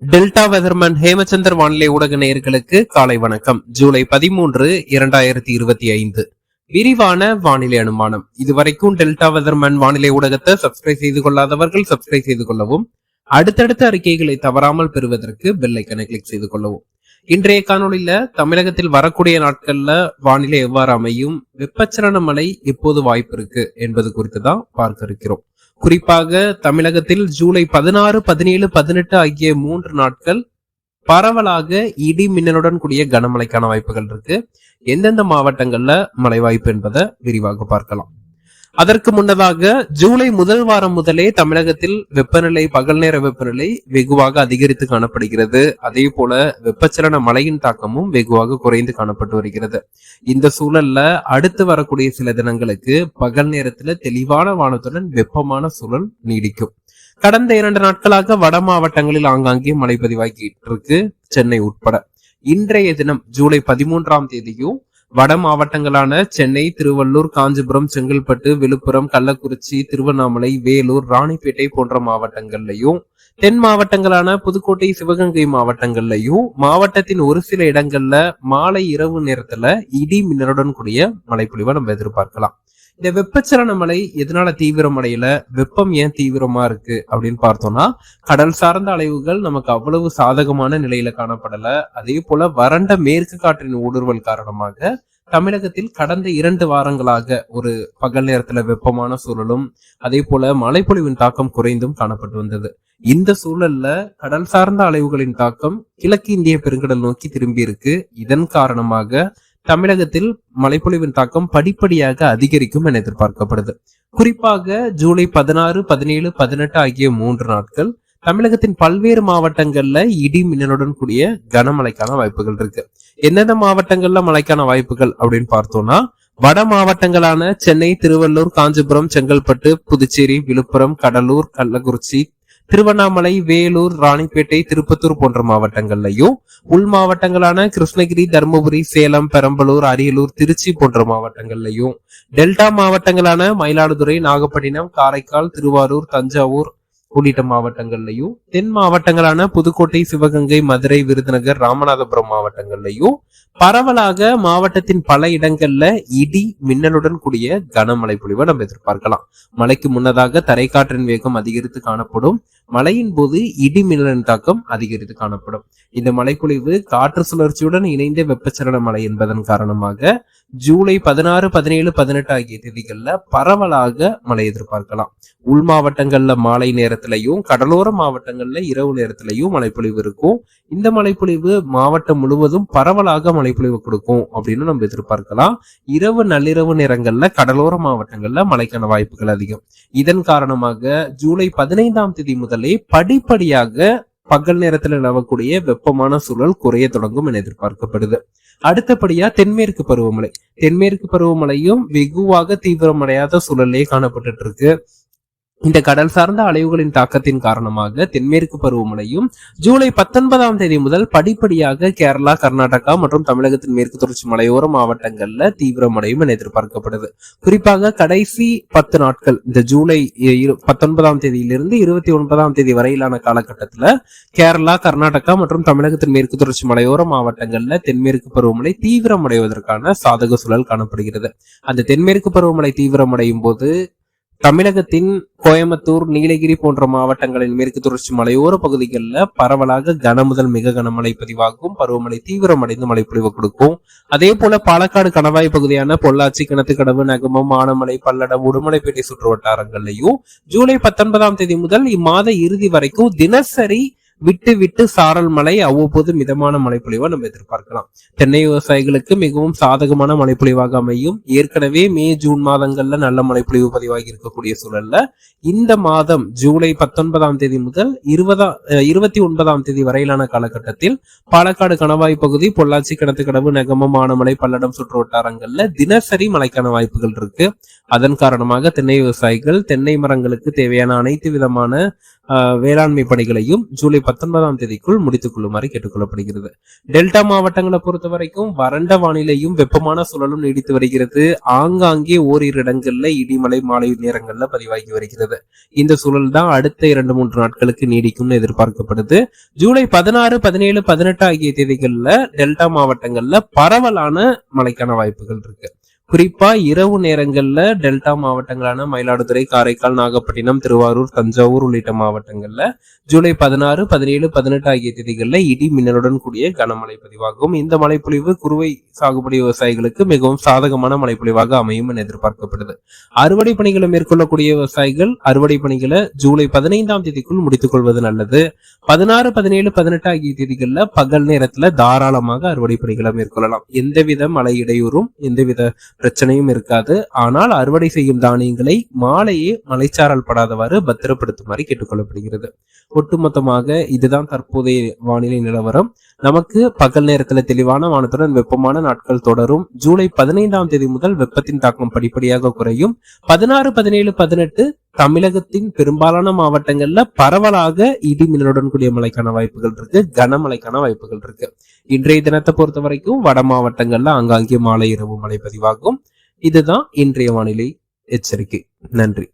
Delta weatherman Hemachandar வானிலை ஊடக நேயர்களுக்கு காலை வணக்கம். ஜூலை 13, 2025. விரிவான வானிலை அனுமானம். இதுவரைக்கும் டெல்டா வெதர்மன் வானிலை ஊடகத்தை சப்ஸ்கிரைப் செய்து கொள்ளாதவர்கள் சப்ஸ்கிரைப் செய்து கொள்ளவும், அடுத்தடுத்த அறிக்கைகளை தவறாமல் பெறுவதற்கு பெல் ஐக்கனை கிளிக் செய்து கொள்ளவும். இன்றைய காணொலியில தமிழகத்தில் வரக்கூடிய நாட்கள்ல வானிலை எவ்வாறு அமையும், வெப்பச்சலன மழை எப்போது வாய்ப்பு இருக்கு என்பது குறித்து தான் பார்க்க இருக்கிறோம். குறிப்பாக தமிழகத்தில் ஜூலை 16, 17, 18 ஆகிய 3 நாட்கள் பரவலாக இடி மின்னலுடன் கூடிய கனமழைக்கான வாய்ப்புகள் இருக்கு. எந்தெந்த மாவட்டங்கள்ல மழை வாய்ப்பு என்பதை விரிவாக பார்க்கலாம். அதற்கு முன்னதாக ஜூலை முதல் வாரம் முதலே தமிழகத்தில் வெப்பநிலை, பகல் நேர வெப்பநிலை வெகுவாக அதிகரித்து காணப்படுகிறது. அதே போல வெப்பச்சலன மழையின் தாக்கமும் வெகுவாக குறைந்து காணப்பட்டு வருகிறது. இந்த சூழல்ல அடுத்து வரக்கூடிய சில தினங்களுக்கு பகல் நேரத்துல தெளிவான வானத்துடன் வெப்பமான சூழல் நீடிக்கும். கடந்த 2 நாட்களாக வட மாவட்டங்களில் ஆங்காங்கே மழை பதிவாகிட்டு இருக்கு, சென்னை உட்பட. இன்றைய தினம் ஜூலை 13ஆம் தேதியும் வட மாவட்டங்களான சென்னை, திருவள்ளூர், காஞ்சிபுரம், செங்கல்பட்டு, விழுப்புரம், கள்ளக்குறிச்சி, திருவண்ணாமலை, வேலூர், ராணிப்பேட்டை போன்ற மாவட்டங்கள்லயும், தென் மாவட்டங்களான புதுக்கோட்டை, சிவகங்கை மாவட்டங்கள்லயும் மாவட்டத்தின் ஒரு சில இடங்கள்ல மாலை இரவு நேரத்துல இடி மின்னலுடன் கூடிய மழைப்பொழிவை நம்ம எதிர்பார்க்கலாம். இந்த வெப்பச்சலன மழை எதனால தீவிரமடையல, வெப்பம் ஏன் தீவிரமா இருக்கு அப்படின்னு பார்த்தோம்னா, கடல் சார்ந்த அலைவுகள் நமக்கு அவ்வளவு சாதகமான நிலையில காணப்படல. அதே போல வறண்ட மேற்கு காற்றின் ஊடுருவல் காரணமாக தமிழகத்தில் கடந்த 2 வாரங்களாக ஒரு பகல் நேரத்துல வெப்பமான சூழலும், அதே போல மழைப்பொழிவின் தாக்கம் குறைந்தும் காணப்பட்டு வந்தது. இந்த சூழல்ல கடல் சார்ந்த அலைவுகளின் தாக்கம் கிழக்கு இந்திய பெருங்கடல் நோக்கி திரும்பி இருக்கு. இதன் காரணமாக தமிழகத்தில் மழைப்பொழிவின் தாக்கம் படிப்படியாக அதிகரிக்கும் என எதிர்பார்க்கப்படுது. குறிப்பாக ஜூலை 16, 17, 18 ஆகிய 3 நாட்கள் தமிழகத்தின் பல்வேறு மாவட்டங்கள்ல இடி மின்னலுடன் கூடிய கனமழைக்கான வாய்ப்புகள் இருக்கு. எந்தெந்த மாவட்டங்கள்ல மழைக்கான வாய்ப்புகள் அப்படின்னு பார்த்தோம்னா, வட மாவட்டங்களான சென்னை, திருவள்ளூர், காஞ்சிபுரம், செங்கல்பட்டு, புதுச்சேரி, விழுப்புரம், கடலூர், கள்ளக்குறிச்சி, திருவண்ணாமலை, வேலூர், ராணிப்பேட்டை, திருப்பத்தூர் போன்ற மாவட்டங்கள்லயும், உள் மாவட்டங்களான கிருஷ்ணகிரி, தருமபுரி, சேலம், பெரம்பலூர், அரியலூர், திருச்சி போன்ற மாவட்டங்கள்லயும், டெல்டா மாவட்டங்களான மயிலாடுதுறை, நாகப்பட்டினம், காரைக்கால், திருவாரூர், தஞ்சாவூர் உள்ளிட்ட மாவட்டங்கள்லயும், தென் மாவட்டங்களான புதுக்கோட்டை, சிவகங்கை, மதுரை, விருதுநகர், ராமநாதபுரம் மாவட்டங்கள்லயும் பரவலாக மாவட்டத்தின் பல இடங்கள்ல இடி மின்னலுடன் கூடிய கனமழை பொழிவை நம்ம எதிர்பார்க்கலாம். மழைக்கு முன்னதாக தரைக்காற்றின் வேகம் அதிகரித்து காணப்படும். மழையின் போது இடி மின்னலின் தாக்கம் அதிகரித்து காணப்படும். இந்த மழைப்பொழிவு காற்று சுழற்சியுடன் இணைந்த வெப்பச்சலன மழை என்பதன் காரணமாக ஜூலை 16, 17, 18 ஆகிய தேதிகள்ல பரவலாக மழை எதிர்பார்க்கலாம். உள் மாவட்டங்கள்ல மாலை நேரத்திலையும், கடலோர மாவட்டங்கள்ல இரவு நேரத்திலையும் மழைப்பொழிவு இருக்கும். இந்த மழைப்பொழிவு மாவட்டம் முழுவதும் பரவலாக மழைப்பொழிவு கொடுக்கும் அப்படின்னு நம்ம எதிர்பார்க்கலாம். இரவு நள்ளிரவு நேரங்கள்ல கடலோர மாவட்டங்கள்ல மழைக்கான வாய்ப்புகள் அதிகம். இதன் காரணமாக ஜூலை 15ஆம் தேதி முதலே படிப்படியாக பகல் நேரத்தில் நிலவக்கூடிய வெப்பமான சூழல் குறைய தொடங்கும் என எதிர்பார்க்கப்படுது. அடுத்தபடியா தென்மேற்கு பருவமழையும் வெகுவாக தீவிரமடையாத சூழலே காணப்பட்டு இருக்கு. இந்த கடல் சார்ந்த அலைவுகளின் தாக்கத்தின் காரணமாக தென்மேற்கு பருவமழையும் ஜூலை 19ஆம் தேதி முதல் படிப்படியாக கேரளா, கர்நாடகா மற்றும் தமிழகத்தின் மேற்கு தொடர்ச்சி மலையோர மாவட்டங்கள்ல தீவிரமடையும் என எதிர்பார்க்கப்படுது. குறிப்பாக கடைசி 10 நாட்கள், இந்த ஜூலை 19ஆம் தேதியிலிருந்து 29ஆம் தேதி வரையிலான காலகட்டத்துல கேரளா, கர்நாடகா மற்றும் தமிழகத்தின் மேற்கு தொடர்ச்சி மலையோர மாவட்டங்கள்ல தென்மேற்கு பருவமழை தீவிரமடைவதற்கான சாதக சூழல் காணப்படுகிறது. அந்த தென்மேற்கு பருவமழை தீவிரமடையும் போது தமிழகத்தின் கோயம்புத்தூர், நீலகிரி போன்ற மாவட்டங்களின் மேற்கு தொடர்ச்சி மலையோர பகுதிகளில் பரவலாக கன முதல் மிக கனமழை பதிவாகும். பருவமழை தீவிரமடைந்து மழைப்பொழிவு கொடுக்கும். அதே போல பாலக்காடு கணவாய் பகுதியான பொள்ளாச்சி, கிணத்துக்கடவு, நகமம், ஆனமலை, பல்லடம், உடுமலைப்பேட்டை சுற்று வட்டாரங்கள்லையும் ஜூலை 19ஆம் தேதி முதல் இம்மாத இறுதி வரைக்கும் தினசரி விட்டு விட்டு சாரல் மழை, அவ்வப்போது மிதமான மழைப்பொழிவை நம்ம எதிர்பார்க்கலாம். தென்னை விவசாயிகளுக்கு மிகவும் சாதகமான மழைப்பொழிவாக அமையும். ஏற்கனவே மே, ஜூன் மாதங்கள்ல நல்ல மழைப்பொழிவு பதிவாகி இருக்கக்கூடிய சூழல்ல இந்த மாதம் ஜூலை 19ஆம் தேதி முதல் 29ஆம் தேதி வரையிலான காலகட்டத்தில் பாலக்காடு கணவாய் பகுதி, பொள்ளாச்சி, கிணத்துக்கடவு, நெகமம், ஆனமலை, பல்லடம் சுற்று வட்டாரங்கள்ல தினசரி மழைக்கான வாய்ப்புகள் இருக்கு. அதன் காரணமாக தென்னை விவசாயிகள் தென்னை மரங்களுக்கு தேவையான அனைத்து விதமான வேளாண்மை பணிகளையும் ஜூலை 19ஆம் தேதிக்குள் முடித்துக் கொள்ளுமாறு கேட்டுக்கொள்ளப்படுகிறது. டெல்டா மாவட்டங்களை பொறுத்த வரைக்கும் வறண்ட வானிலையும் வெப்பமான சூழலும் நீடித்து வருகிறது. ஆங்காங்கே ஓரிரு இடங்கள்ல இடிமலை மாலை நேரங்கள்ல பதிவாகி வருகிறது. இந்த சூழல் தான் அடுத்த 2-3 நாட்களுக்கு நீடிக்கும்னு எதிர்பார்க்கப்படுது. ஜூலை 16, 17, 18 ஆகிய தேதிகள்ல டெல்டா மாவட்டங்கள்ல பரவலான மழைக்கான வாய்ப்புகள் இருக்கு. குறிப்பா இரவு நேரங்கள்ல டெல்டா மாவட்டங்களான மயிலாடுதுறை, காரைக்கால், நாகப்பட்டினம், திருவாரூர், தஞ்சாவூர் உள்ளிட்ட மாவட்டங்கள்ல ஜூலை 16, 17, 18 ஆகிய தேதிகள்ல இடி மின்னலுடன் கூடிய கனமழை பதிவாகும். இந்த மழைப்பொழிவு குறுவை சாகுபடி விவசாயிகளுக்கு மிகவும் சாதகமான மழைப்பொழிவாக அமையும் என எதிர்பார்க்கப்படுது. அறுவடை பணிகளை மேற்கொள்ளக்கூடிய விவசாயிகள் அறுவடை பணிகளை ஜூலை 15ஆம் தேதிக்குள் முடித்துக் கொள்வது நல்லது. 16, 17, 18 ஆகிய தேதிகள்ல பகல் நேரத்துல தாராளமாக அறுவடை பணிகளை மேற்கொள்ளலாம். எந்தவித மழை இடையூறும் எந்தவித பிரச்சனையும் இருக்காது. ஆனால் அறுவடை செய்யும் தானியங்களை மாலையே மழைச்சாரல் படாதவாறு பத்திரப்படுத்துமாறு கேட்டுக்கொள்ளப்படுகிறது. ஒட்டுமொத்தமாக இதுதான் தற்போதைய வானிலை நிலவரம். நமக்கு பகல் நேரத்துல தெளிவான வானத்துடன் வெப்பமான நாட்கள் தொடரும். ஜூலை 15ஆம் தேதி முதல் வெப்பத்தின் தாக்கம் படிப்படியாக குறையும். 16, 17, 18 தமிழகத்தின் பெரும்பாலான மாவட்டங்கள்ல பரவலாக இடி மின்னலுடன் கூடிய மழைக்கான வாய்ப்புகள் இருக்கு. கனமழைக்கான வாய்ப்புகள் இருக்கு. இன்றைய தினத்தை பொறுத்த வரைக்கும் வட மாவட்டங்கள்ல ஆங்காங்கே மாலை இரவு மழை பதிவாகும். இதுதான் இன்றைய வானிலை எச்சரிக்கை. நன்றி.